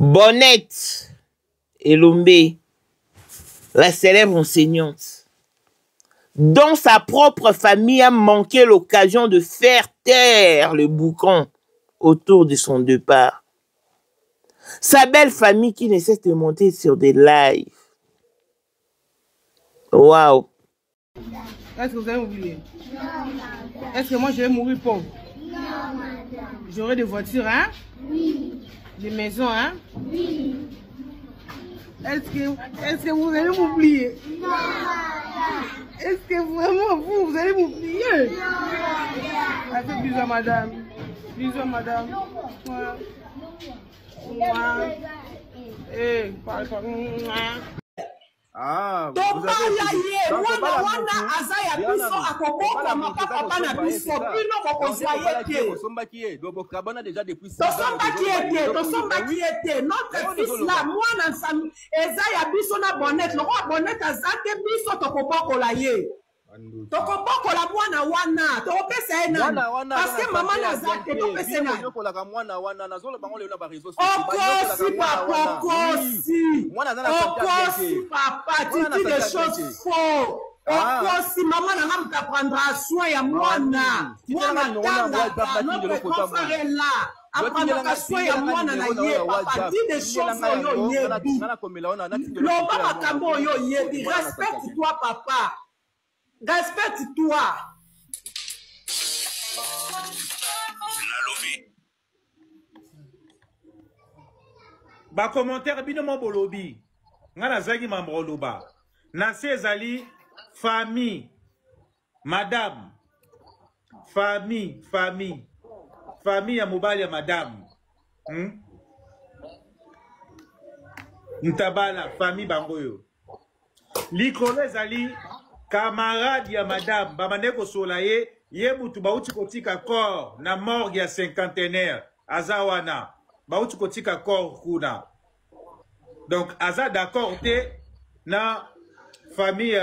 Bonnette Elombe, la célèbre enseignante, dont sa propre famille a manqué l'occasion de faire taire le boucan autour de son départ. Sa belle famille qui ne cesse de monter sur des lives. Waouh! Est-ce que vous allez oublier? Est-ce que moi je vais mourir pauvre? Non, madame. J'aurai des voitures, hein? Oui. Des maisons, hein? Oui. Est-ce que vous allez m'oublier? Non, madame. Est-ce que vraiment vous allez m'oublier? Non, madame. Faites bisous à madame. Bisous à madame. Voilà. Eh, parle pas. Ah, vous avez wana azaya biso akokoko mapapa bana biso bino kokozwaye tosombaki ete notre fils là mwana nsami eza ya biso na Bonnette lokola Bonnette aza te biso tokobokola ye tokobokola mwana wana tokopesa ye nani parce que mama naza te topesa ye nani okosi papa okosi papa tu dis des choses faux okosi mama nanga mutaprendra soin ya mwana tangaka notre confrère est là apprendra soin ya mwana na ye papa dis des choses oyo yebi loba makambo oyo yebi respecte-toi papa. Respecte-toi. Ba commentaire bino mo bolobi. Ngana zagi mambo loba. Na sezali famille. Madame. Famille ya mobali ya madame. Ntabala famille bangoyo. Likolo ezali camarade ya madame, bamaneko solaye, ye mutu bauti kotika corps na morgue ya cinquantenaire, azawana, bauti kotika corps kuna. Donc, aza d'accord te na famille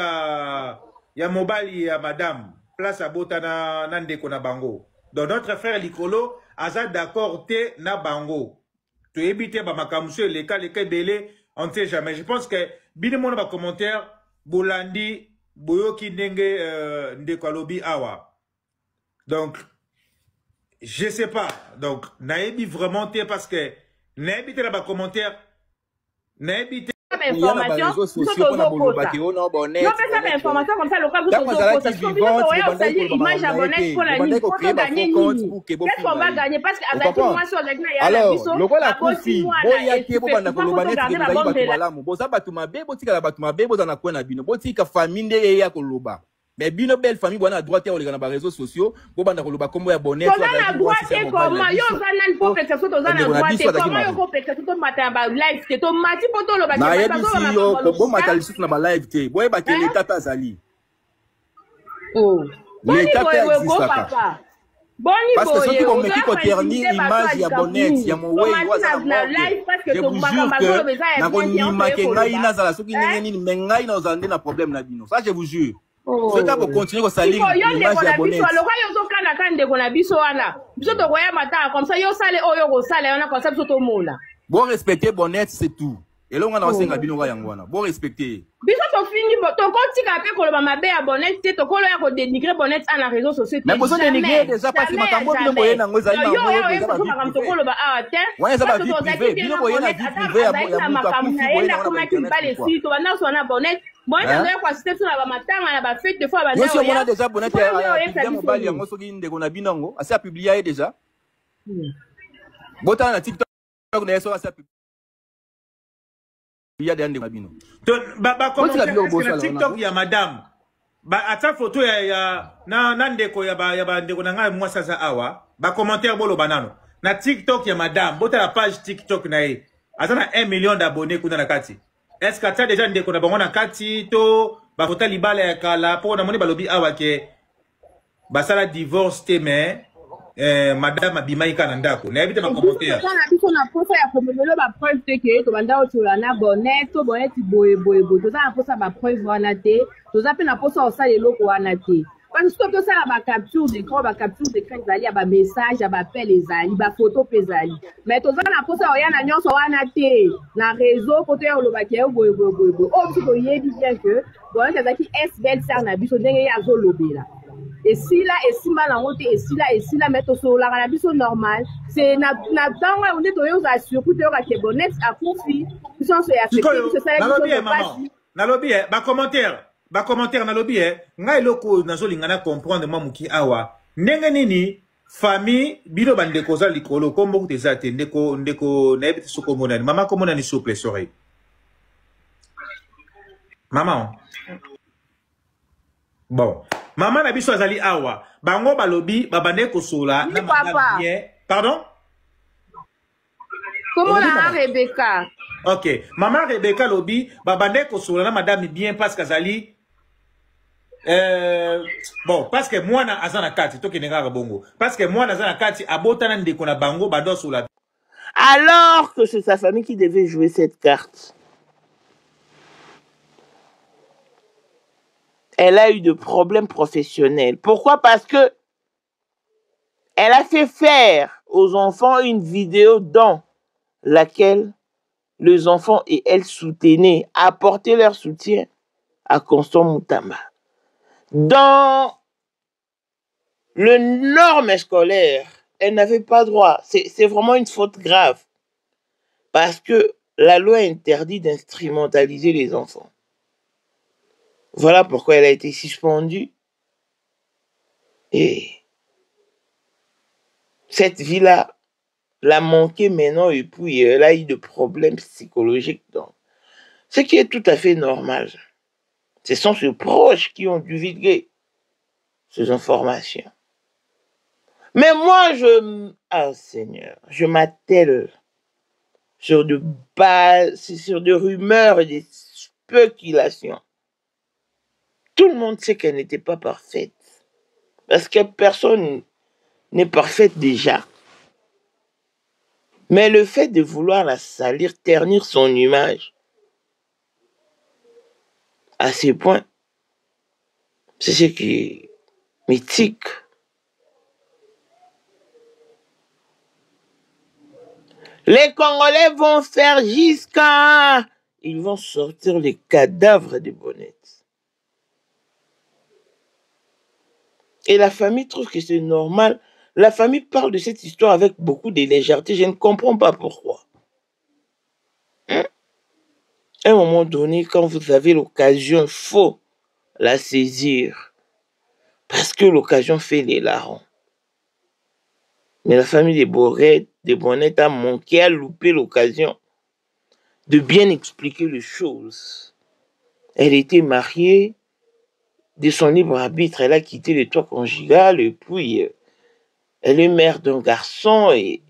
ya mobali ya madame, place à bota na ndeko na bango. Donc, notre frère Likolo, aza d'accord te na bango. Tu évite ba makamuso leka belé, on ne sait jamais. Je pense que, bine mon ba commentaire, Bolandi, Boyoki Nenge Ndekalobi Awa. Donc, je sais pas. Donc, Naebi vraiment parce que Naebi te la commentaire. Naebi te. Information comme ça, le cas vous image abonnée pour la nuit, pour gagner qu'est-ce qu'on va gagner parce qu'avec moi sur les alors, le rôle à Kofi, boya qui est bon dans le Koloba. Mais bino belle famille bonne à droite et on a réseaux sociaux, bon banda Koloba comme ya bonnet. On a droite et comment yo zanan pour que ça soit dans la droite et comment yo pour que ça soit matin ba live que to mati poto lo ba na yebi si yo ko bon matal sur na ba live te boye ba ke l'état azali. Oh. L'état existe papa. Boni parce que ceux qui vont mettre côté image ya Bonnette ya mon way je vous jure que na ko ni makenga ina za la soki nini menga ina ozande na problème na bino ça je vous jure. Ce cas pour continuer au salir l'image ya Bonnette. Le roi yo kana kande kona biso wana. Biso to koya mata comme ça yo sale oyo ko sale wana comme ça biso to mona. Bon respecter Bonnette c'est tout. Et là on a osenga bino wa yango wana. Bon respecter. Biso to fini to kontika pe ko ba mabe ya Bonnette te to ko lo ya ko dénigrer Bonnette à la réseau sociaux. Mais besoin dénigrer déjà parce que makambo bino boye na ngoza ina. Yo makambo to ko lo ba ate. Ouais ça va vie privée. Bino boye na vie privée ya makambo boye na internet. To bana so na Bonnette. Moi, je vais assister sur la matanga na ba fête de fois ba. Yo si on a déjà Bonnette ya mobali yango soki ndeko na binango, asi a publié déjà. Bota na TikTok na yeso asi a publié. Il y a des ndeko na bino. Ba commentaire TikTok ya madame. Ba ata photo ya na ndeko ya ba ndeko na ngai mwasa za awa. Ba commentaire bolo banano. Na TikTok ya madame, bota la page TikTok na ye. Ata na 1 million d'abonnés kuna na kati. Est-ce que tu as déjà dit qu'on a besoin de kati to ba fota libala ya kala pour na moni balobi awa ke ba sala divorce te mais madame abimaika na ndako na ebite ba commentaire na biso na posa ya komelo ba preuve te ke to banda otola na Bonnette to Bonnette boye to za na posa ba preuve wana te to za pe na posa osala eloko wana te Parce que tout ça, ma capture d'écran, il y a des messages, il y a des appels, il y a des photos, mais tout ça, on a posé rien à nous, on a été dans le réseau, côté on a dit, oh, tu peux y dire que, bon, c'est qui est belle, ça, on a vu, on a vu, là. Et si là, et si mal en haut, et si là, mettre au sol, la vie normal, c'est on est au assure, pour te dire bonnet à confi, ils sont sur Nalobi, commentaire nalobi, ngai loko nazolingana comprendre mamuki awa. Ndenge nini famille bilo bande koza likolo kombo kutezate ndeko na ebiti sokomona mama komona ni souple soreille. Maman. Bon. Maman na biso azali awa. Bango balobi babande kosola na madame bien. Pardon? Comment la Rebecca? OK. Maman Rebecca lobi babande kosola na madame bien parce qu'azali bon, parce que moi na azana kati to kenenga bongo. Parce que moi na azana kati abotana ndeko na bango bado sola. Alors que c'est sa famille qui devait jouer cette carte. Elle a eu de problèmes professionnels. Pourquoi? Parce que elle a fait faire aux enfants une vidéo dans laquelle les enfants et elle soutenaient, apportaient leur soutien à Constant Moutamba. Dans le norme scolaire, elle n'avait pas droit. C'est vraiment une faute grave. Parce que la loi interdit d'instrumentaliser les enfants. Voilà pourquoi elle a été suspendue. Et cette vie-là l'a manqué maintenant et puis elle a eu de problèmes psychologiques. Donc, ce qui est tout à fait normal. Ce sont ses proches qui ont divulgué ces informations. Mais moi, ah Seigneur, je m'attelle sur de rumeurs et des spéculations. Tout le monde sait qu'elle n'était pas parfaite. Parce que personne n'est parfaite déjà. Mais le fait de vouloir la salir, ternir son image, à ce point, c'est ce qui est mythique. Les Congolais vont faire jusqu'à... Ils vont sortir les cadavres des bonnettes. Et la famille trouve que c'est normal. La famille parle de cette histoire avec beaucoup de légèreté. Je ne comprends pas pourquoi. À un moment donné, quand vous avez l'occasion, il faut la saisir. Parce que l'occasion fait les larrons. Mais la famille des Bonnettes a manqué, a loupé l'occasion de bien expliquer les choses. Elle était mariée. De son libre arbitre, elle a quitté le toit conjugal et puis elle est mère d'un garçon et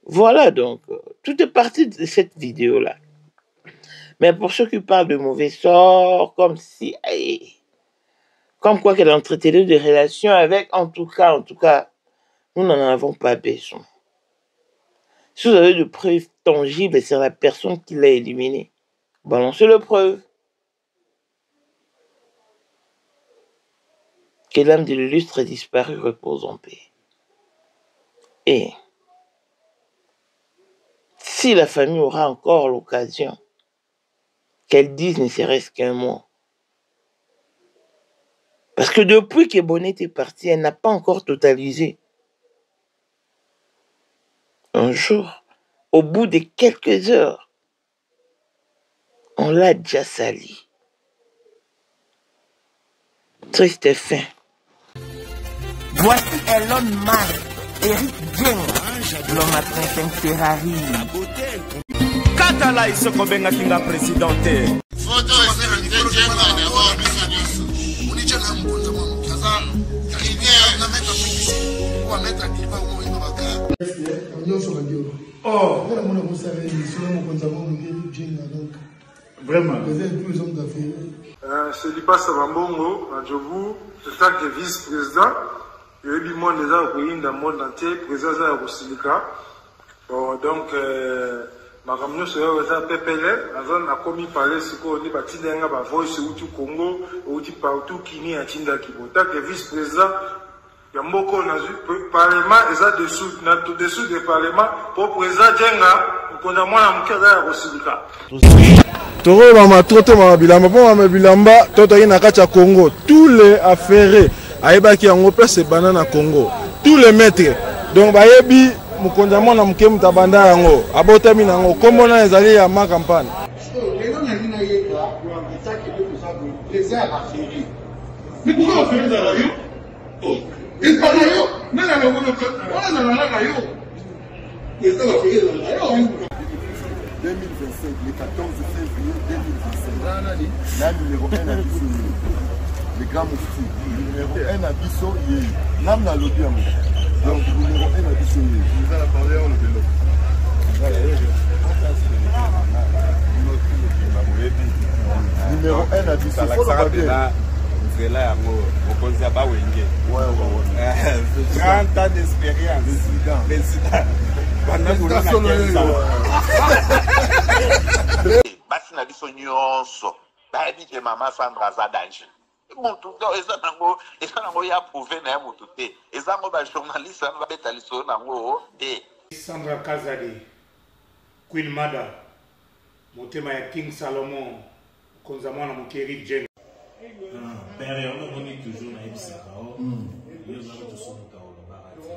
voilà donc, tout est parti de cette vidéo-là. Mais pour ceux qui parlent de mauvais sort, comme si, comme quoi qu'elle entretenait des relations avec, en tout cas, nous n'en avons pas besoin. Si vous avez de preuves tangibles, c'est la personne qui l'a éliminée. Balancez le preuve. Que l'âme de l'illustre disparu repose en paix. Et si la famille aura encore l'occasion qu'elle dise ne serait-ce qu'un mot. Parce que depuis que Bonnet est partie, elle n'a pas encore totalisé. Un jour, au bout de quelques heures, on l'a déjà sali. Triste fin. Voici Elon Musk, Eric Dieng, l'homme à un Ferrari. Katala iso kobenga kinga presidente. Photo Jenga d'abord biso. Unicha na mpunza mwa kaza. Rivière na mettre publicité. Ou mettre activa au moins baka. Nyonso badio. Oh, on a mon conseil sur mon mpunza mwa Jenga donc. Vraiment. Vous êtes tous hommes d'affaires. C'est Lipa Sabambongo, à Djobu, le fait que vice-président. Il y a eu du monde dans le monde entier, président de Rosilika. Bon, donc, makambo nyonso oyo eza pepele naza nakomi pale sikoyo nde batindenga bavoice outi Congo outi partout kini atindaki botake vice président ya mboko nazwi parlement eza dessous de parlement po président Djenga mokonzi mwana moke aza ya kosilika tokoyeba matrote mama bilamba mpo mama bilamba totoki na kati ya Congo tous les affaires ayebaki yango place ebanda na Congo tous les maîtres donc bayebi mokonzi mwana moke mutabanda yango abotami nango kombo na ezali ya ma campagne le 14 février 2025. La numéro 1 à Bissau, le grand mufti. Numéro 1 à Bissau, nam na lobby à moi. Donc numéro 1 à Bissau. Nous allons parler en le vélo. Numéro 1 à Bissau. Faut le bien. C'est là, on pense à Bawenge. Ouais. 30 ans d'expérience. Président. Basi na biso nyonso bayebi ke mama Sandra aza danger mutu eza nango ya prouve na ya mutu te eza ngo bajournaliste ano babeta lisolo nango te. Sandra Kazadi, Queen Mada, motema ya King Salomon, konza mwana mokeri Djenga. Père, on est toujours na ebisaka o yo za to so muta o barati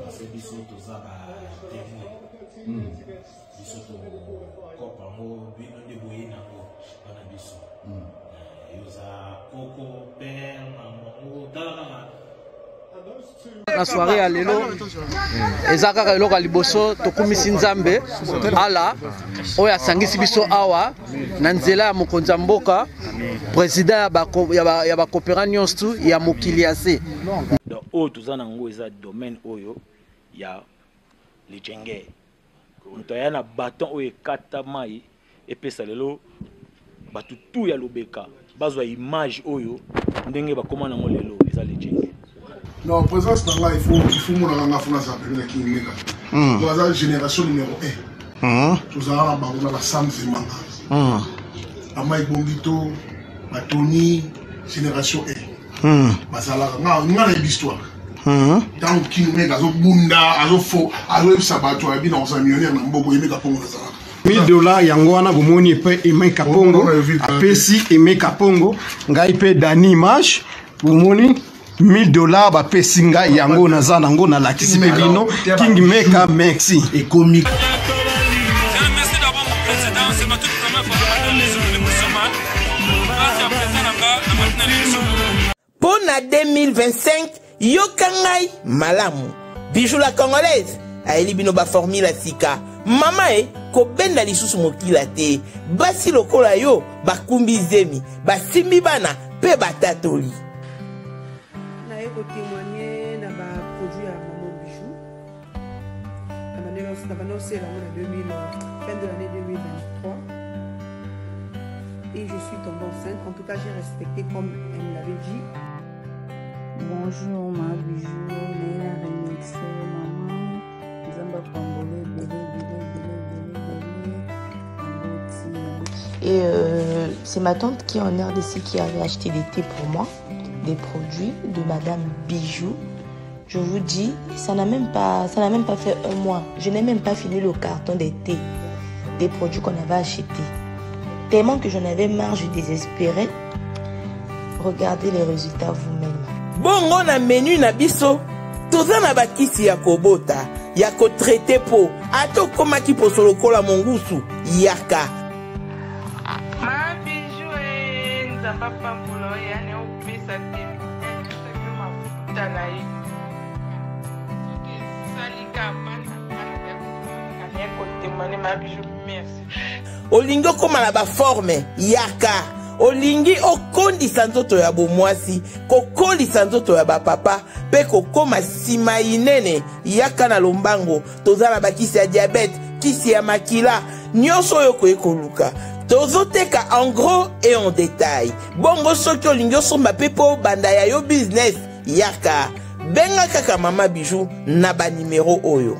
parce que biso to za ba témoin biso to kopa mo bino de boyina ngo bana biso yo za koko père maman dala na soirée ya lelo eza kaka eloko liboso tokumisi nzambe ala oyo asangisi biso awa na nzela ya mokonzi ya mboka président ya bakopera nyonso ya mokili ya se donc oyo toza nango eza domaine oyo ya lijenge moto aya na baton oyo ekata mai epesa lelo bato tu ya lobeka bazwa image oyo ndenge bakoma nango lelo eza lijenge. Non, présence là, il faut mon la fona ça avec qui meka. Dans la génération numéro 1. Tous à la Sam Zemanga. Amai Bongito, Tony, génération 1. Basala nga l'histoire. Tant qui meka zo bunda, azo fo, azo sabato abi dans un millionnaire na mboko yemeka pongo na sala. $1000 yango wana bomoni pe Emeka Pongo apesi Emeka Pongo ngai pe Dani Image bomoni $1000 ba pesinga yango naza nango na lakisi pe bino King Meka merci et comique. Merci d'avoir mon président, c'est ma toute première fois dans les zones de musulmans. Grâce à président pour na 2025 yokangai malamu bijou la congolaise aeli bino ba formule sika mama ko benda lisusu mokila te basi lokola yo bakumbi zemi basimbi bana pe batatoli. Témoigner dans ma produit à Maman Bijou. On a annoncé fin de l'année 2023. Et je suis tombée enceinte. En tout cas, j'ai respecté comme elle me l'avait dit. Bonjour ma Bijou, Léa Remixé, maman. Zamba Pambole, Et c'est ma tante qui est en RDC qui avait acheté des thés pour moi. Des produits de Madame Bijou. Je vous dis, ça n'a même pas fait un mois. Je n'ai même pas fini le carton des thés, des produits qu'on avait achetés. Tellement que j'en avais marre, je désespérais. Regardez les résultats vous-même. Bongo na menu na biso, toza na bakisi ya kobota, ya ko traiter po, ato koma ki po solokola mongusu, yaka. Ma Bijou nzamba pampulo ya ne opesa te. Dalaï. Olingo koma na ba forme yaka olingi okondisa nzoto ya bomwasi kokondisa nzoto ya bapapa pe kokoma sima inene yaka na lombango tozala bakisi ya diabète kisi ya makila nyonso oyo koyekoluka tozoteka en gros et en détail bongo soki olingi osomba pe po banda ya yo business yaka benga kaka Mama Bijou na ba numéro oyo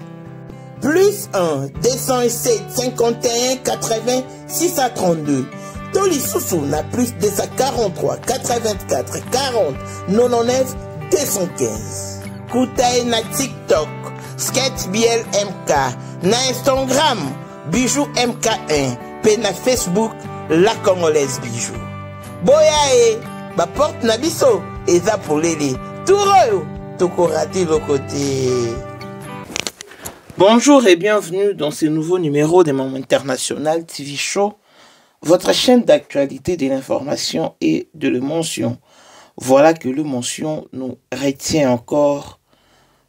Plus 1 207 51 80 632. Toli Soussou na plus 243 84 40 99 215. Koutaï na TikTok, Sketch Biel MK, na Instagram, Bijou MK1, pe na Facebook, La Congolaise Bijou. Boyae, ba porte na biso, eza pour l'aider. Touro, toko raté le côté. Bonjour et bienvenue dans ce nouveau numéro des Moments International TV Show, votre chaîne d'actualité de l'information et de l'émotion. Voilà que l'émotion nous retient encore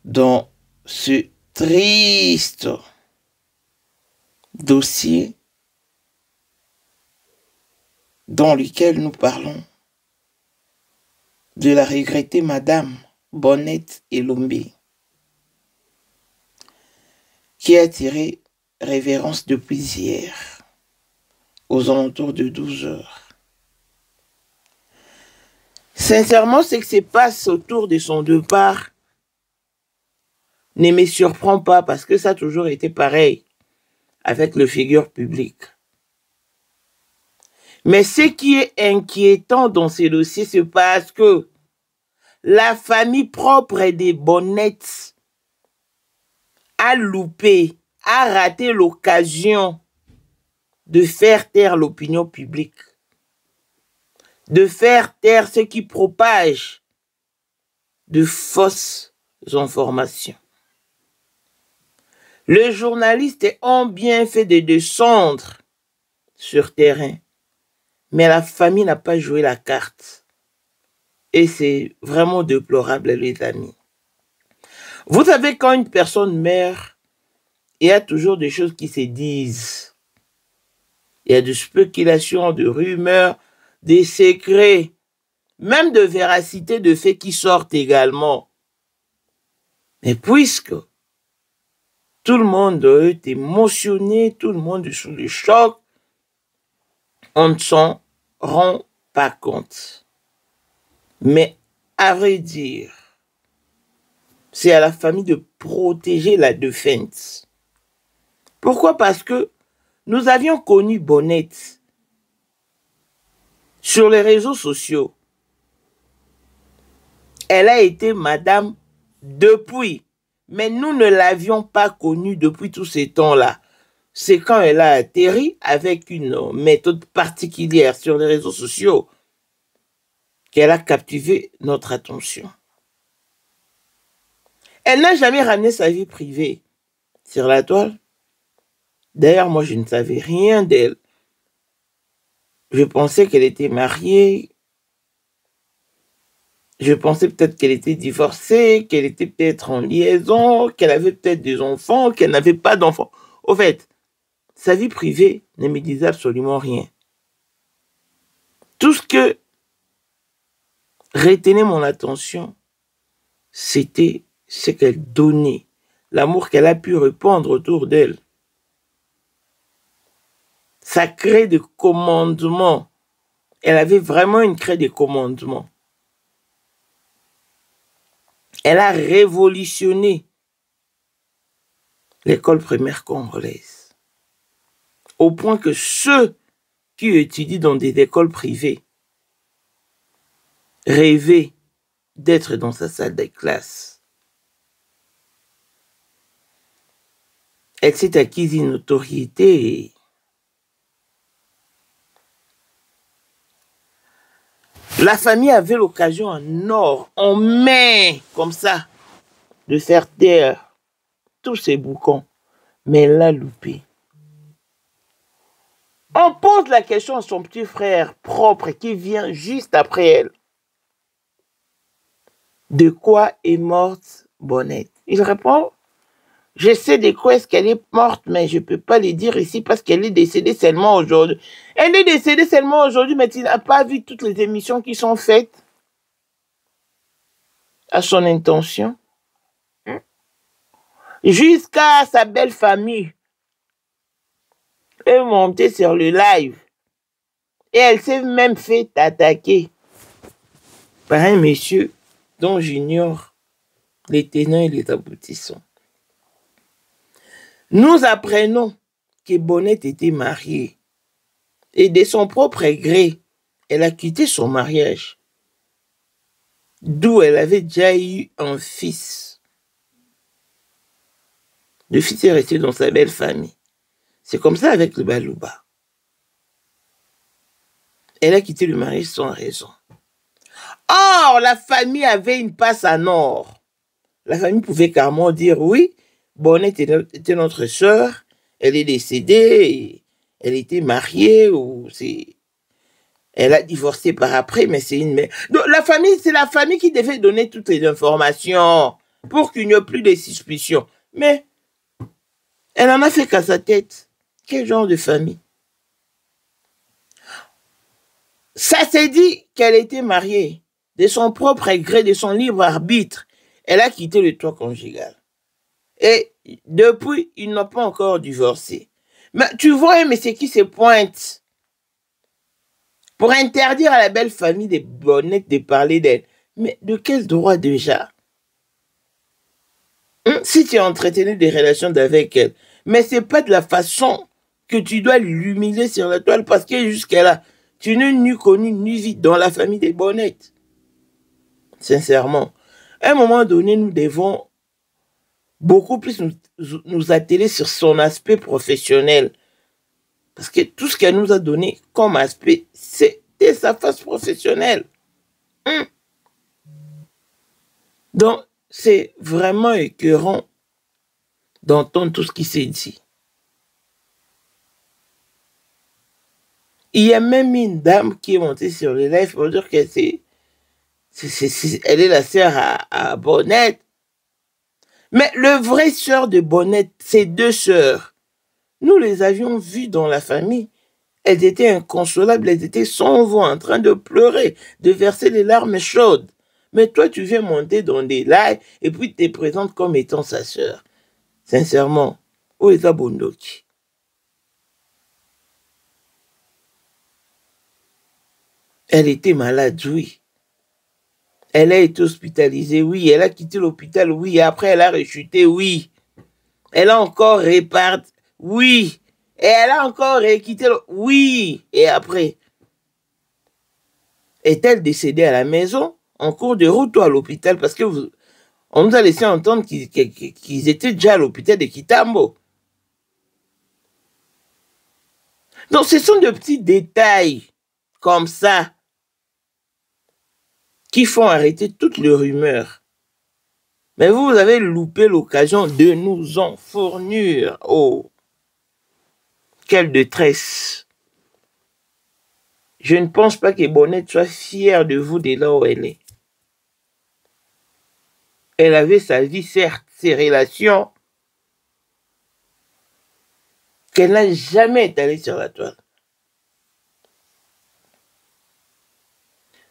dans ce triste dossier dans lequel nous parlons de la regrettée Madame Bonnette Elombe, qui a attiré révérence depuis hier, aux alentours de 12 heures. Sincèrement, ce qui se passe autour de son départ ne me surprend pas parce que ça a toujours été pareil avec le figure public. Mais ce qui est inquiétant dans ces dossiers, c'est parce que la famille propre des Bonnettes a loupé, a raté l'occasion de faire taire l'opinion publique, de faire taire ce qui propage de fausses informations. Les journalistes ont bien fait de descendre sur terrain, mais la famille n'a pas joué la carte. Et c'est vraiment déplorable, les amis. Vous savez, quand une personne meurt, il y a toujours des choses qui se disent. Il y a des spéculations, de rumeurs, des secrets, même de véracité de faits qui sortent également. Mais puisque tout le monde est émotionné, tout le monde est sous le choc, on ne s'en rend pas compte. Mais à vrai dire, c'est à la famille de protéger la défunte. Pourquoi? Parce que nous avions connu Bonnette sur les réseaux sociaux. Elle a été madame depuis, mais nous ne l'avions pas connue depuis tous ces temps-là. C'est quand elle a atterri avec une méthode particulière sur les réseaux sociaux qu'elle a captivé notre attention. Elle n'a jamais ramené sa vie privée sur la toile. D'ailleurs, moi, je ne savais rien d'elle. Je pensais qu'elle était mariée. Je pensais peut-être qu'elle était divorcée, qu'elle était peut-être en liaison, qu'elle avait peut-être des enfants, qu'elle n'avait pas d'enfants. Au fait, sa vie privée ne me disait absolument rien. Tout ce que retenait mon attention, c'était ce qu'elle donnait, l'amour qu'elle a pu répandre autour d'elle. Sa craie de commandement. Elle avait vraiment une craie de commandement. Elle a révolutionné l'école primaire congolaise. Au point que ceux qui étudient dans des écoles privées rêvaient d'être dans sa salle de classe. Elle s'est acquise une notoriété. La famille avait l'occasion en or, en main, comme ça, de faire taire tous ces boucons. Mais elle l'a loupé. On pose la question à son petit frère propre qui vient juste après elle. De quoi est morte Bonnette? Il répond, je sais de quoi est-ce qu'elle est morte, mais je ne peux pas le dire ici parce qu'elle est décédée seulement aujourd'hui. Elle est décédée seulement aujourd'hui, mais tu n'as pas vu toutes les émissions qui sont faites à son intention. Jusqu'à sa belle famille est montée sur le live. Et elle s'est même fait attaquer par un monsieur dont j'ignore les tenants et les aboutissants. Nous apprenons que Bonnette était mariée. Et de son propre gré, elle a quitté son mariage. D'où elle avait déjà eu un fils. Le fils est resté dans sa belle famille. C'est comme ça avec le Balouba. Elle a quitté le mariage sans raison. Or, la famille avait une passe en or. La famille pouvait carrément dire, oui, Bonnette était notre sœur, elle est décédée, elle était mariée, ou elle a divorcé par après, mais c'est une mère. Donc, c'est la famille qui devait donner toutes les informations pour qu'il n'y ait plus de suspicions. Mais elle en a fait qu'à sa tête. Quel genre de famille? Ça s'est dit qu'elle était mariée. De son propre gré, de son libre arbitre, elle a quitté le toit conjugal. Et depuis, ils n'ont pas encore divorcé. Mais tu vois, mais c'est qui se pointe pour interdire à la belle famille de Bonnette de parler d'elle. Mais de quel droit déjà? Si tu as entretenu des relations avec elle, mais c'est pas de la façon que tu dois l'humilier sur la toile, parce que jusqu'à là, tu n'es ni connu ni vu dans la famille des Bonnettes. Sincèrement, à un moment donné, nous devons beaucoup plus nous atteler sur son aspect professionnel. Parce que tout ce qu'elle nous a donné comme aspect, c'était sa face professionnelle. Donc, c'est vraiment écœurant d'entendre tout ce qui s'est dit. Il y a même une dame qui est montée sur le live pour dire que elle est la sœur à Bonnette. Mais le vrai sœur de Bonnette, c'est deux sœurs. Nous les avions vues dans la famille. Elles étaient inconsolables, elles étaient sans voix, en train de pleurer, de verser des larmes chaudes. Mais toi, tu viens monter dans des lives et puis tu te présentes comme étant sa sœur. Sincèrement, où est ta Bondoki? Elle était malade, oui. Elle a été hospitalisée, oui. Elle a quitté l'hôpital, oui. Après, elle a rechuté, oui. Elle a encore réparti, oui. Et elle a encore quitté, oui. Et après, est-elle décédée à la maison, en cours de route ou à l'hôpital? Parce que on nous a laissé entendre qu'ils étaient déjà à l'hôpital de Kitambo. Donc, ce sont de petits détails comme ça qui font arrêter toutes les rumeurs. Mais vous avez loupé l'occasion de nous en fournir. Oh, quelle détresse. Je ne pense pas que Bonnette soit fière de vous dès là où elle est. Elle avait sa vie, certes, ses relations, qu'elle n'a jamais étalées sur la toile.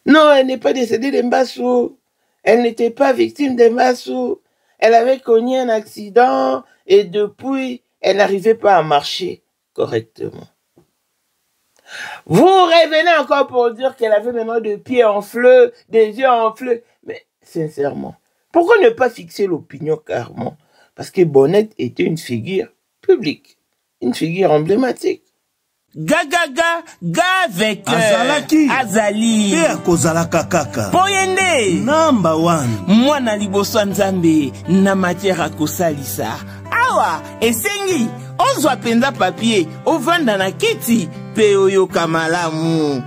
Non, elle n'est pas décédée de Mbassou. Elle n'était pas victime de Mbassou. Elle avait connu un accident et depuis, elle n'arrivait pas à marcher correctement. Vous revenez encore pour dire qu'elle avait maintenant des pieds en fleurs, des yeux en fleurs. Mais sincèrement, pourquoi ne pas fixer l'opinion carrément? Parce que Bonnette était une figure publique, une figure emblématique. Gaga avec Azalaki Azali Père Kozalaka kaka Poyende Number 1 Mwana liboso nzambe na matière à kosalisa awa esengi ozwa penza papier ovanda na kiti pe oyoka malamu.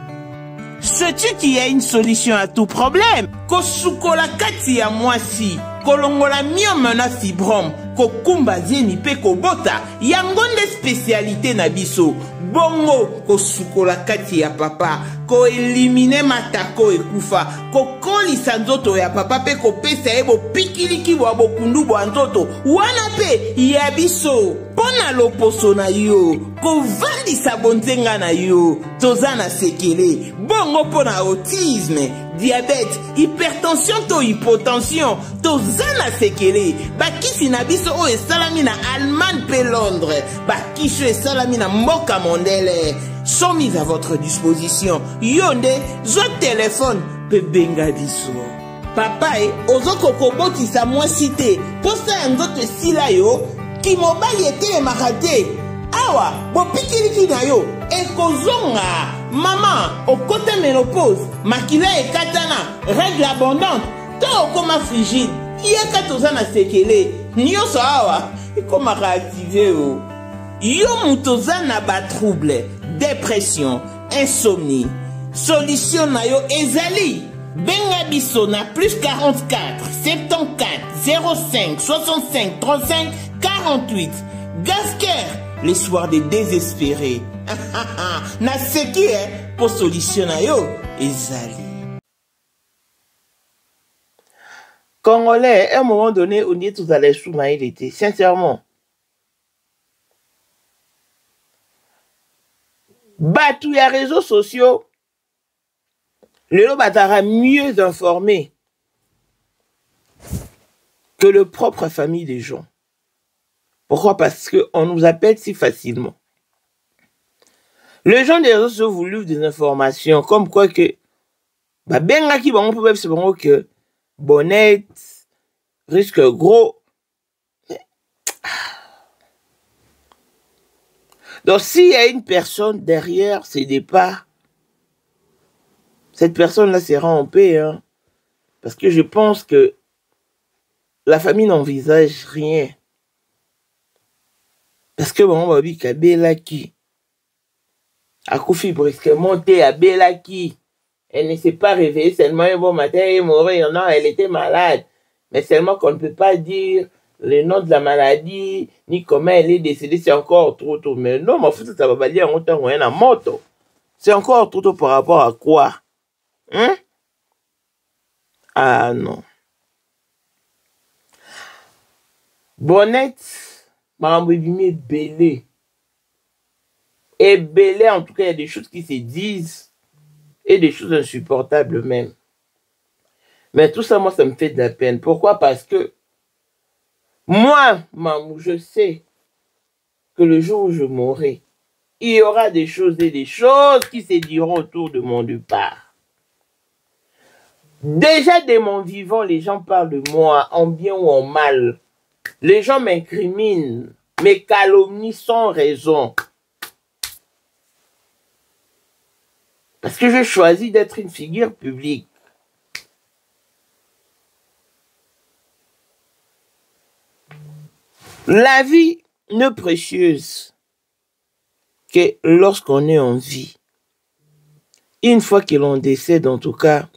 Sais-tu qu'il y a une solution à tout problème? Kosukola kati ya mwasi kolongola myome na fibrome kokumba zieni pe kobota yango nde spécialité na biso. Bongo kosukola kati ya papa ko elimine matako ekufa kokolisa nzoto ya papa pe kopesa ye bopikiliki bwa bokundu bwa nzoto wana pe ya biso pona loposo na yo kovandisa bonzenga na yo toza na sekele bongo pona autisme, diabète, hypertension to hypotension toza na sekele bakisi na biso o esalami na Allemagne pe Londres bakisho esalami na mboka mondele sont mis à votre disposition. Yonde, zo téléphone pe benga biso. Papa ozoko koboti sa moi cité. Posa nzoto sila yo kimobali etelemaka te awa bopikiliki na yo ekozonga mama okota ménopause makila ekatana règle abondante to okoma frigide yeka toza na sekele nyonso awa ekomaka active o yo mutu oza na batrouble dépression insomnie solution na yo ezali benga biso na plus 44 74 05 65 35 48 Gasker, les soirs des désespérés. Na seki pour solution na yo ezali. Congolais, à un moment donné, on dit tous allés sous il était sincèrement. Bah, tous les réseaux sociaux, le Lobatara mieux informé que le propre famille des gens. Pourquoi? Parce qu'on nous appelle si facilement. Les gens des réseaux sociaux vous livrent des informations comme quoi que bah ben qui bon peut c'est bon que Bonnet risque gros. Donc s'il y a une personne derrière ces départs, cette personne-là sera en paix, hein, parce que je pense que la famille n'envisage rien. Parce que bon, babi Kabelaki a Koufi brusquement monté à Belaki. Elle ne s'est pas réveillée seulement un bon matin et mourir. Non, elle était malade. Mais seulement qu'on ne peut pas dire le nom de la maladie, ni comment elle est décédée, c'est encore trop tôt. Mais non, ma fille, ça va pas dire en temps où elle a moto. C'est encore trop tôt par rapport à quoi? Hein? Ah non. Bonnette. Marambouibimi est belé. Et belé, en tout cas, il y a des choses qui se disent et des choses insupportables même. Mais tout ça, moi, ça me fait de la peine. Pourquoi? Parce que moi, Mamou, je sais que le jour où je mourrai, il y aura des choses et des choses qui se diront autour de mon départ. Déjà, dès mon vivant, les gens parlent de moi, en bien ou en mal. Les gens m'incriminent, me calomnient sans raison. Parce que je choisis d'être une figure publique. La vie n'est précieuse que lorsqu'on est en vie. Une fois que l'on décède, en tout cas,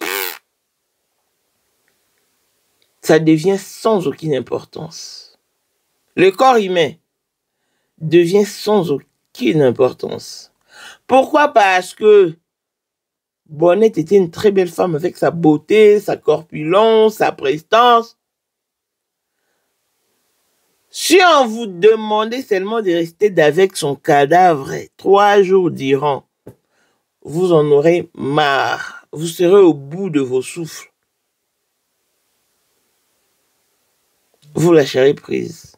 ça devient sans aucune importance. Le corps humain devient sans aucune importance. Pourquoi? Parce que Bonnette était une très belle femme avec sa beauté, sa corpulence, sa prestance. Si on vous demandait seulement de rester avec son cadavre 3 jours durant, vous en aurez marre. Vous serez au bout de vos souffles. Vous lâcherez prise.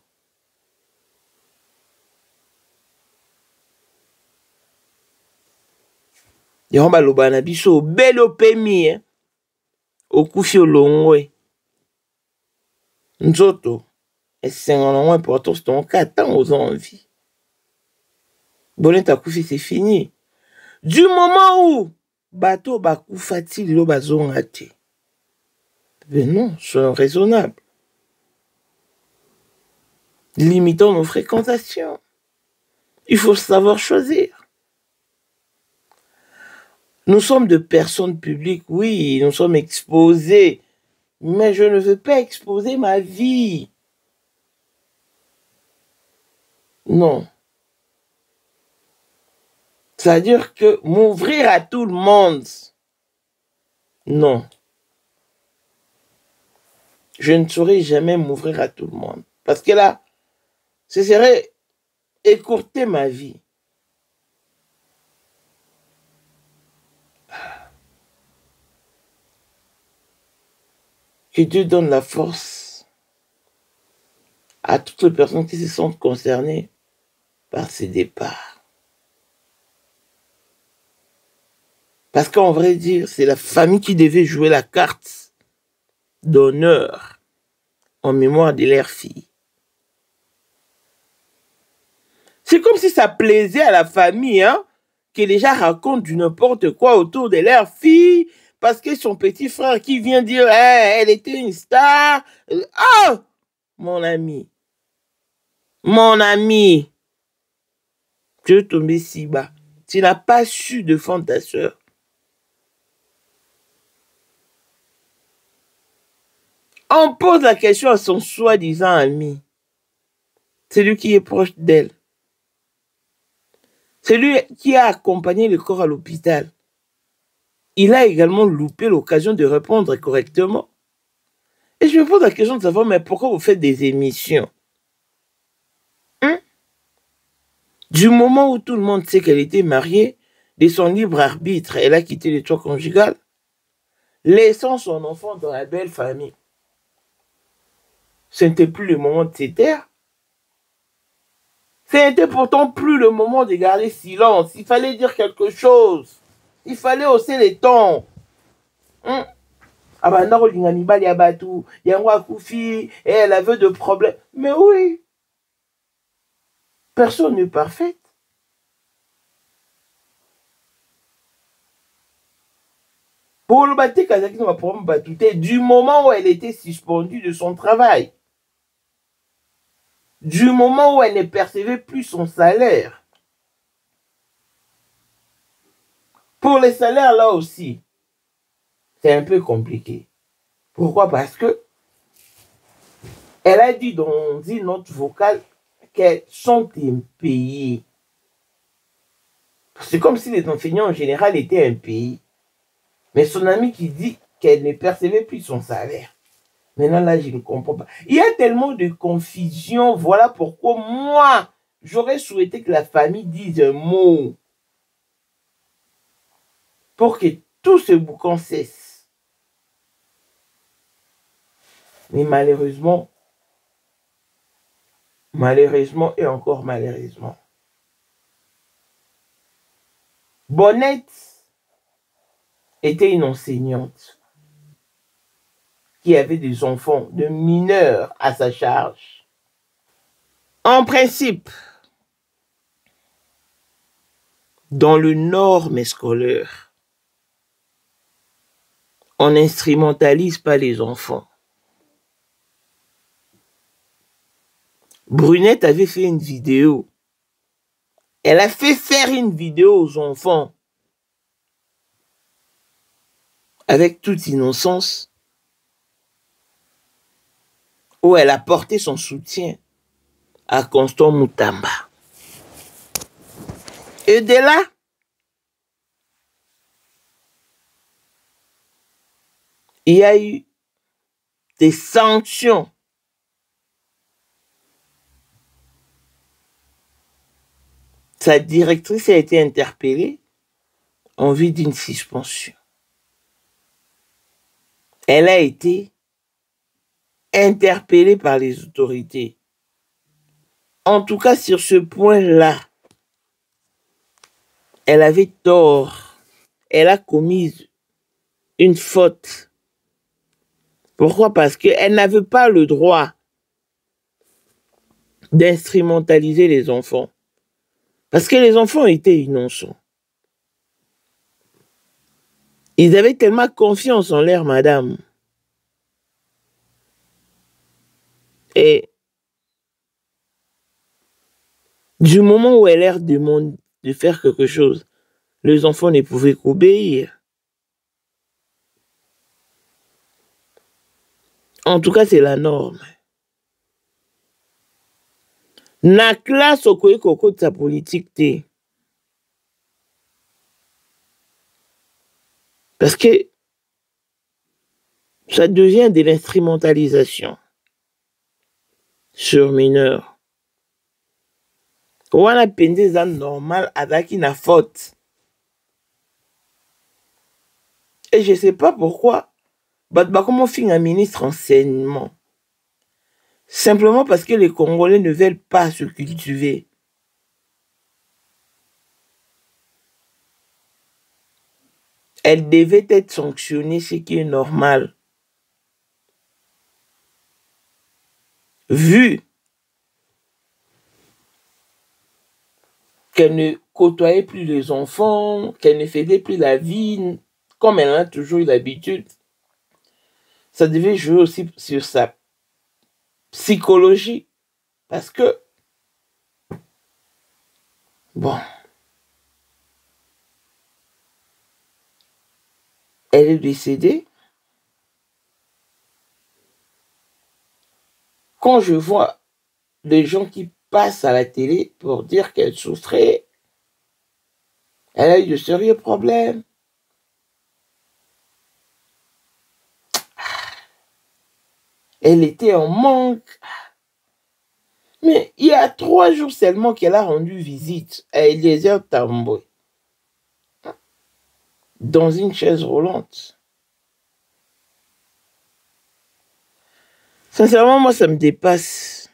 Yomba lobana biso belo pemi okufi olongwe nzoto esengono important c'est ton cas tant aux envies. Bonnette akufi c'est fini. Du moment où bateau bakufati lo bazonga te. Mais non, soyons raisonnables. Limitons nos fréquentations. Il faut savoir choisir. Nous sommes de personnes publiques, oui, nous sommes exposés, mais je ne veux pas exposer ma vie. Non. C'est-à-dire que m'ouvrir à tout le monde, non. Je ne saurais jamais m'ouvrir à tout le monde. Parce que là, ce serait écourter ma vie. Que Dieu donne la force à toutes les personnes qui se sentent concernées par ces départs. Parce qu'en vrai dire, c'est la famille qui devait jouer la carte d'honneur en mémoire de leur fille. C'est comme si ça plaisait à la famille, hein, que les gens racontent du n'importe quoi autour de leur fille, parce que son petit frère qui vient dire hey, elle était une star. Oh, mon ami, tu es tombé si bas. Tu n'as pas su défendre ta soeur. On pose la question à son soi-disant ami. C'est lui qui est proche d'elle. C'est lui qui a accompagné le corps à l'hôpital. Il a également loupé l'occasion de répondre correctement. Et je me pose la question de savoir, mais pourquoi vous faites des émissions? Du moment où tout le monde sait qu'elle était mariée, de son libre arbitre, elle a quitté le toit conjugal, laissant son enfant dans la belle famille. Ce n'était plus le moment de se taire. Ce n'était pourtant plus le moment de garder silence. Il fallait dire quelque chose. Il fallait hausser les tons. Abandaro linganibali abatu, yangwa koufi, et elle avait de problèmes. Mais oui. Personne n'est parfait. Pour le bâti Kazaki n'a pas problème batouté du moment où elle était suspendue de son travail. Du moment où elle ne percevait plus son salaire. Pour les salaires, là aussi, c'est un peu compliqué. Pourquoi? Parce que elle a dit dans une note vocale qu'elles sont impayées. C'est comme si les enseignants en général étaient impayés. Mais son ami qui dit qu'elle ne percevait plus son salaire. Maintenant, là, je ne comprends pas. Il y a tellement de confusion. Voilà pourquoi moi, j'aurais souhaité que la famille dise un mot pour que tout ce boucan cesse. Mais malheureusement et encore malheureusement, Bonnette était une enseignante qui avait des enfants, de mineurs à sa charge. En principe, dans le norme scolaire, on n'instrumentalise pas les enfants. Brunette avait fait une vidéo. Elle a fait faire une vidéo aux enfants avec toute innocence, où elle a porté son soutien à Constant Moutamba. Et de là, il y a eu des sanctions. Sa directrice a été interpellée en vue d'une suspension. Elle a été interpellée par les autorités. En tout cas, sur ce point-là, elle avait tort. Elle a commis une faute. Pourquoi? Parce qu'elle n'avait pas le droit d'instrumentaliser les enfants. Parce que les enfants étaient innocents. Ils avaient tellement confiance en leur madame. Et du moment où elle leur demande de faire quelque chose, les enfants ne pouvaient qu'obéir. En tout cas, c'est la norme. Na classe au koko de sa politique te. Parce que ça devient de l'instrumentalisation sur mineurs. On a pensé ça normal avec une faute. Et je ne sais pas pourquoi. Comment faire un ministre enseignement? Simplement parce que les Congolais ne veulent pas se cultiver. Elle devait être sanctionnée, ce qui est normal. Vu qu'elle ne côtoyait plus les enfants, qu'elle ne faisait plus la vie comme elle a toujours eu l'habitude. Ça devait jouer aussi sur sa psychologie. Parce que, bon, elle est décédée. Quand je vois les gens qui passent à la télé pour dire qu'elle souffrait, elle a eu de sérieux problèmes. Elle était en manque. Mais il y a 3 jours seulement qu'elle a rendu visite à Eliezer Tambwe dans une chaise roulante. Sincèrement, moi, ça me dépasse.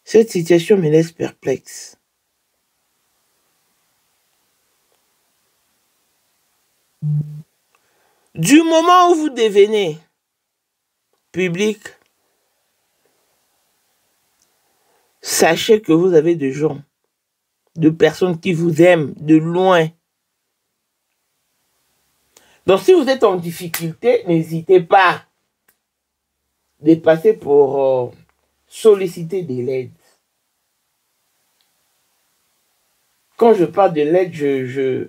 Cette situation me laisse perplexe. Du moment où vous devenez public, sachez que vous avez des gens, de personnes qui vous aiment de loin. Donc, si vous êtes en difficulté, n'hésitez pas de passer pour solliciter de l'aide. Quand je parle de l'aide, je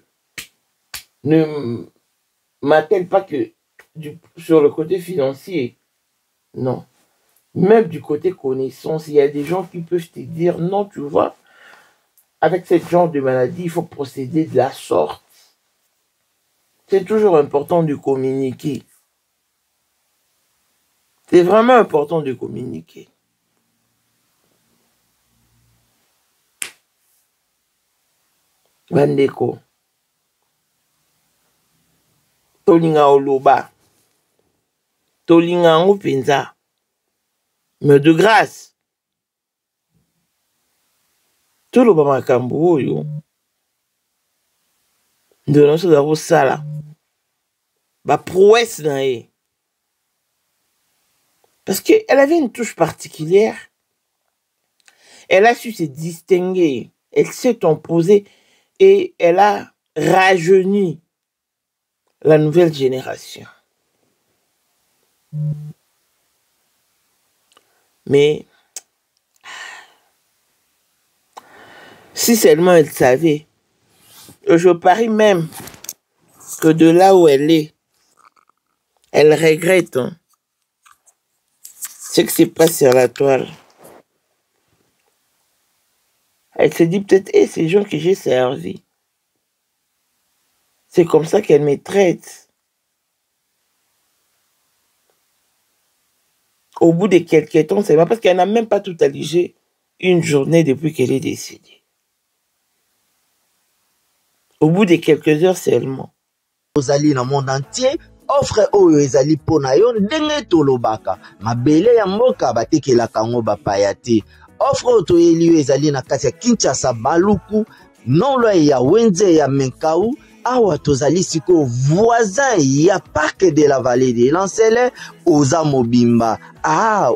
ne m'attelle pas que sur le côté financier. Non. Même du côté connaissance, il y a des gens qui peuvent te dire, non, tu vois, avec ce genre de maladie, il faut procéder de la sorte. C'est toujours important de communiquer. C'est vraiment important de communiquer. Bandeko. Tolinga oloba. Tolinga penza. Mais de grâce. Toloba makambo oyo. De ça d'abord ça là. Ba prouesse na ye. Parce qu'elle avait une touche particulière. Elle a su se distinguer. Elle s'est imposée et elle a rajeuni la nouvelle génération. Mais si seulement elle savait, je parie même que de là où elle est, elle regrette ce qui se passe sur la toile. Elle se dit peut-être, ces gens que j'ai servi, c'est comme ça qu'elle me traite. Au bout de quelques temps, c'est pas parce qu'elle n'a même pas tout allégé une journée depuis qu'elle est décédée. Au bout de quelques heures seulement. Ozali dans le monde entier, offre oyo ezali pona yo ndenge tolobaka. Mabele ya mboka batekela kango bapaya te. Offre oyo toyeli yo ezali na kati ya Kinshasa Baluku, nolo ya Wenze ya Menkau, awa tozali siko voisin ya parc de la vallée de Lancele, oza mobimba.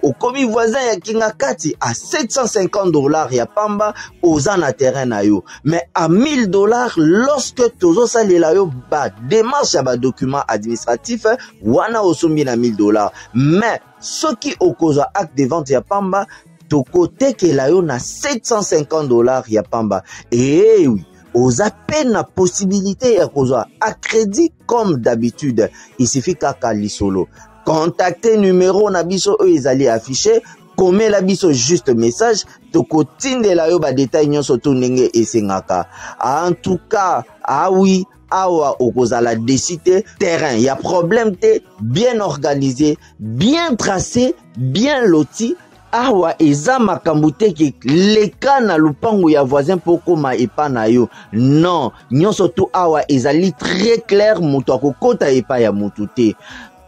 Okomi voisin ya Kingakati à $750 ya pamba, oza na terrain na yo. Mais à $1000 lorsque tozo salela yo ba démarche ya ba document administratif, wana osombi na $1000. Mais soki okozwa acte de vente ya pamba, toko tekela yo na $750 ya pamba. Et oui, aux appels la possibilité à crédit comme d'habitude. Il suffit qu'à lisolo. Contactez numéro nabiso ezali affiché. Comme la biso juste message. Toko tinde la yo ba détail nyon soto nenge esengaka. En tout cas, oui. Awa okozala décider terrain, il y a problème te bien organisé, bien tracé, bien loti. Awa eza makambo te ki leka na lupango ya voisin poko ma epa na yo. Non, nyonso tu awa ezali très clair, moto akokota epa ya motu te.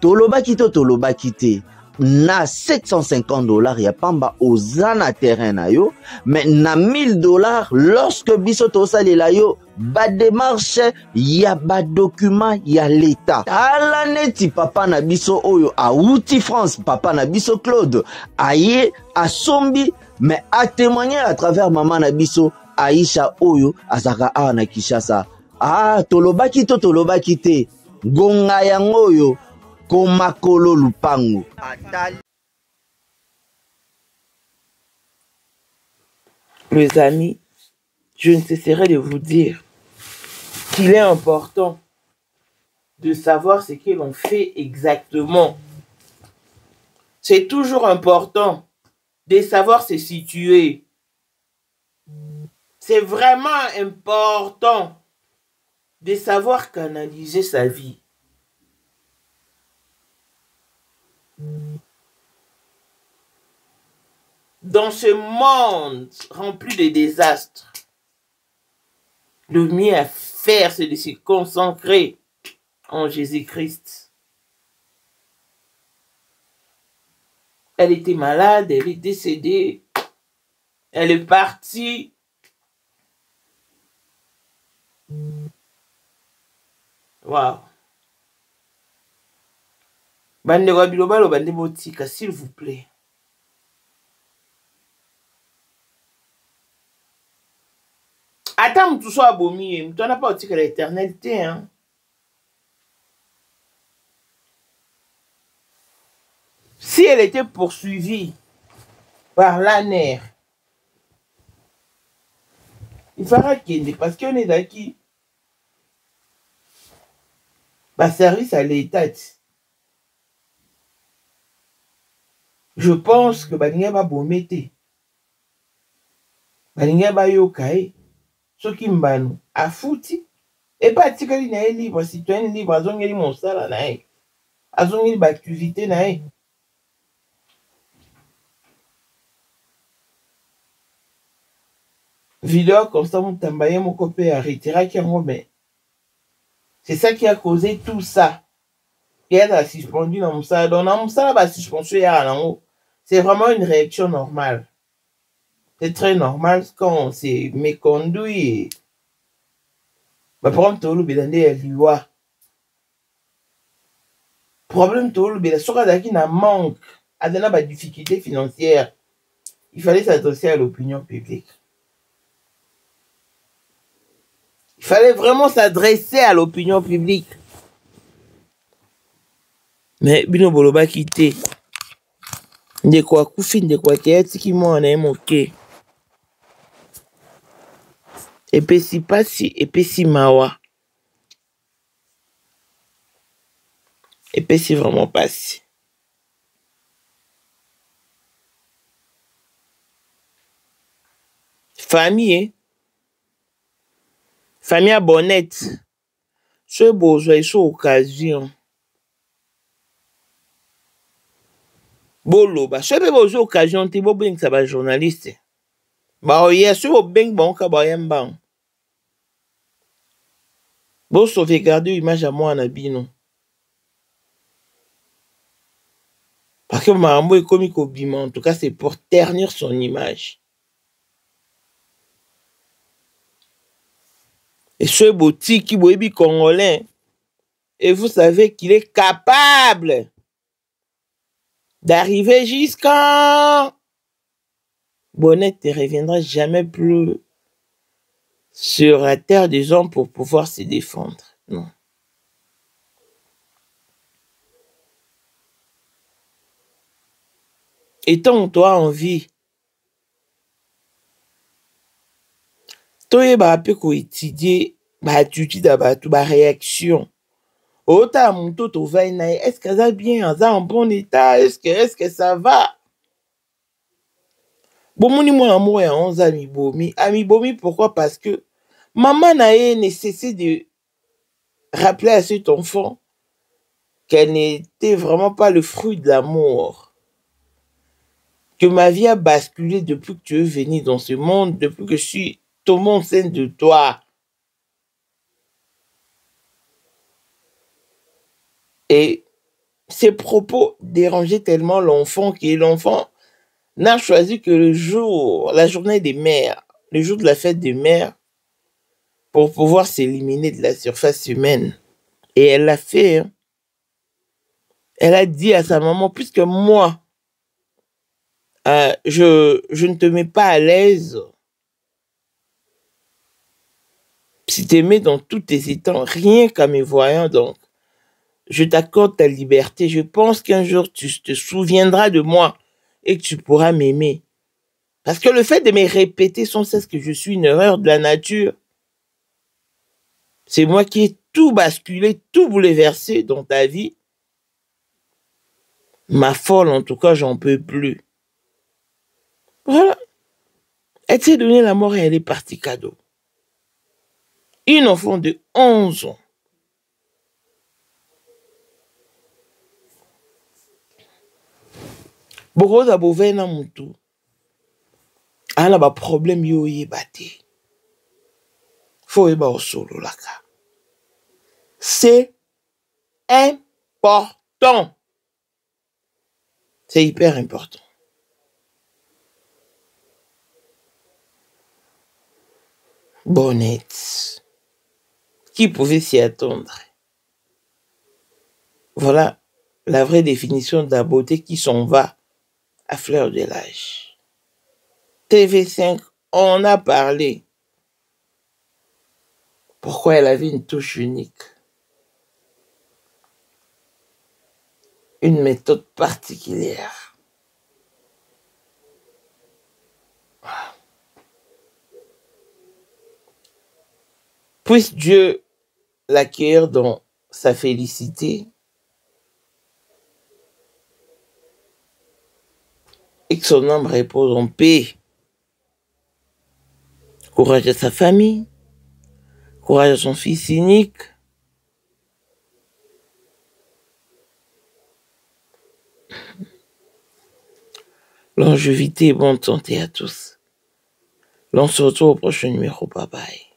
Tolobaki te. Na $750 ya pamba oza na terrain na yo, mais na $1000 lorsque biso tosalela yo ba démarche ya ba document ya l'état. Ala neti papa na biso oyo auti France, papa na biso Claude aye asombi, mais a témoigné à travers maman na biso Aisha oyo azaka awa na Kinshasa. Ah, tolobaki to tolobaki te. Gonga yango oyo komakolo lupango. Les amis, je ne cesserai de vous dire qu'il est important de savoir ce que l'on fait exactement. C'est toujours important de savoir se situer. C'est vraiment important de savoir canaliser sa vie. Dans ce monde rempli de désastres, le mieux à faire, c'est de se concentrer en Jésus-Christ. Elle était malade, elle est décédée, elle est partie. Wow. Bande wa biloba lo bande botika, s'il vous plaît. Attends, tout soit abomi, tu n'as pas dit que l'éternité, hein. Si elle était poursuivie par l'ANER, il faudra qu'il y ait, parce qu'on est d'acquis. Bah, service à l'État. Je pense que Balinga va bomete. Balinga va yokae. Ce qui m'bano a fouti. Et pas tikali na libre, citoyen libre, azongeli mon sala nae. Azongeli ba activité nae. Vidéo comme ça, mon tambaye, mon copain a retiré qui mais c'est ça qui a causé tout ça. Et elle a suspendu dans mon sala. Donc, dans mon sala, bah, suspension, c'est vraiment une réaction normale. C'est très normal quand on s'est méconduit. Mais problème, tout le monde est liwa. Problème, tout le monde est sur la manque, à des difficultés financières. Il fallait s'adresser à l'opinion publique. Il fallait vraiment s'adresser à l'opinion publique. Mais bino boloba quitté. De quoi koufi, de quoi qui qui m'en a moqué. Et puis si pas si, et puis si mawa. Et puis si vraiment pas si. Famille, famille à bonnette. Ce besoin, ce occasion. Bolo, bah, ce besoin occasion, t'es beau bien que ça va journaliste. Bah, hier, ce beau bien bon, kabayam bon. Bon, sauvegarder l'image à moi en abino. Parce que Marambo est comique au bima, en tout cas, c'est pour ternir son image. Et ce beau tiki boébi congolais, et vous savez qu'il est capable d'arriver jusqu'à Bonnette ne reviendra jamais plus sur la terre des hommes pour pouvoir se défendre. Non. Étant toi en vie, toi tu peux étudier l'attitude de la réaction. Autant mon toto va est-ce que ça va bien, ça en bon état, est-ce que ça va? Bon, moi amour et 11 ami bomi, pourquoi? Parce que maman n'a nécessité de rappeler à cet enfant qu'elle n'était vraiment pas le fruit de l'amour. Que ma vie a basculé depuis que tu es venu dans ce monde, depuis que je suis tombé enceinte de toi. Et ces propos dérangeaient tellement l'enfant que l'enfant n'a choisi que le jour, la journée des mères, le jour de la fête des mères, pour pouvoir s'éliminer de la surface humaine. Et elle l'a fait. Hein. Elle a dit à sa maman, puisque moi, je ne te mets pas à l'aise, Si t'aimais dans tous tes états, rien qu'à me voyant donc, je t'accorde ta liberté. Je pense qu'un jour tu te souviendras de moi et que tu pourras m'aimer. Parce que le fait de me répéter sans cesse que je suis une erreur de la nature, c'est moi qui ai tout basculé, tout bouleversé dans ta vie. Ma folle, en tout cas, j'en peux plus. Voilà. Elle s'est donné la mort et elle est partie cadeau. Une enfant de 11 ans. Bokoza bovena mutu. Ana ba problème yo yebate. Faut yeba osolo laka. C'est important. C'est hyper important. Bonnette. Qui pouvait s'y attendre? Voilà la vraie définition de la beauté qui s'en va à fleur de l'âge. TV5, on a parlé. Pourquoi elle avait une touche unique? Une méthode particulière. Puisse Dieu l'accueillir dans sa félicité et que son âme repose en paix. Courage à sa famille, courage à son fils unique. Longévité et bonne santé à tous. L'on se retrouve au prochain numéro. Bye bye.